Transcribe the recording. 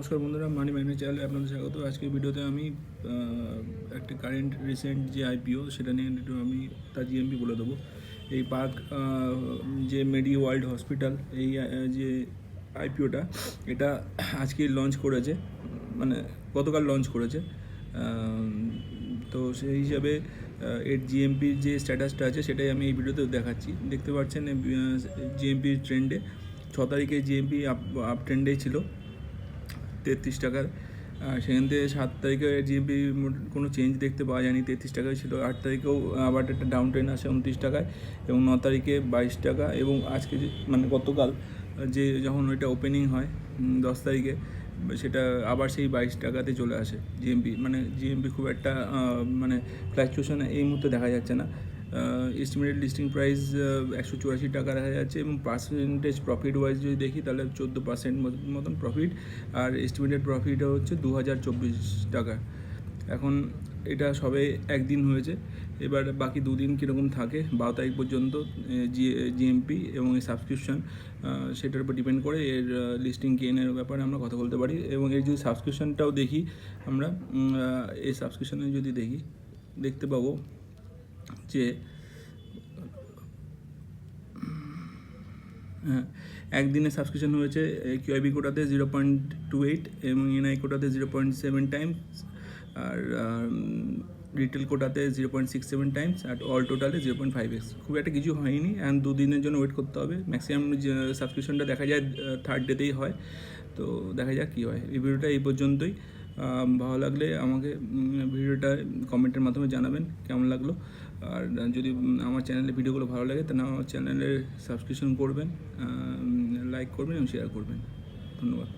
নমস্কার বন্ধুরা, money magnet চ্যানেলে আপনাদের স্বাগত। আজকের ভিডিওতে আমি একটা কারেন্ট রিসেন্ট যে আইপিও সেটা নিয়ে একটু আমি তার জিএমপি বলে দেবো। এই পার্ক যে মেডি ওয়ার্ল্ড হসপিটাল, এই যে আইপিওটা এটা আজকে লঞ্চ করেছে, মানে গতকাল লঞ্চ করেছে। তো সেই হিসাবে এর জিএমপির যে স্ট্যাটাসটা আছে সেটাই আমি এই ভিডিওতে দেখাচ্ছি। দেখতে পাচ্ছেন জিএমপির ট্রেন্ডে 6 তারিখে জিএমপি আপ ট্রেন্ডেই ছিল 33 টাকার। সেখান থেকে 7 তারিখে জিএমপি কোনো চেঞ্জ দেখতে পাওয়া যায়নি, 33 টাকায় ছিল। 8 তারিখেও আবার একটা ডাউন ট্রেন আসে 29 টাকায়, এবং 9 তারিখে 22 টাকা, এবং আজকে মানে গতকাল যে যখন ওইটা ওপেনিং হয় 10 তারিখে, সেটা আবার সেই 22 টাকাতে চলে আসে জিএমপি। মানে জিএমপি খুব একটা মানে ফ্ল্যাকচুয়েশন এই মুহূর্তে দেখা যাচ্ছে না। এস্টিমেটেড লিস্টিং প্রাইস 184 টাকা দেখা যাচ্ছে, এবং পার্সেন্টেজ প্রফিট ওয়াইজ যদি দেখি তাহলে 14% মতন প্রফিট, আর এস্টিমেটেড প্রফিটও হচ্ছে 2024 টাকা। এখন এটা সবে একদিন হয়েছে, এবার বাকি দুদিন কীরকম থাকে 12 তারিখ পর্যন্ত জিএমপি এবং এই সাবস্ক্রিপশন, সেটার উপর ডিপেন্ড করে এর লিস্টিং গেইনের ব্যাপারে আমরা কথা বলতে পারি। এবং এর যদি সাবস্ক্রিপশনটাও দেখি আমরা, এই সাবস্ক্রিপশনে যদি দেখতে পাবো যে হ্যাঁ, একদিনে সাবস্ক্রিপশন হয়েছে কিউআইবি কোটাতে 0.28 এবং এনআই কোটাতে 0.7 টাইমস, আর রিটেল কোটাতে 0.67 টাইমস, আর অল টোটালে 0.5x। খুব একটা কিছু হয়নি, অ্যান্ড দুদিনের জন্য ওয়েট করতে হবে। ম্যাক্সিমাম সাবস্ক্রিপশনটা দেখা যায় থার্ড ডেতেই হয়, তো দেখা যাক কী হয়। এই ভিডিওটা এই পর্যন্তই। ভালো লাগলে আমাকে ভিডিওটা কমেন্টের মাধ্যমে জানাবেন কেমন লাগলো। আর যদি আমার চ্যানেলে ভিডিওগুলো ভালো লাগে তাহলে আমার চ্যানেলে সাবস্ক্রিপশন করবেন, লাইক করবেন এবং শেয়ার করবেন। ধন্যবাদ।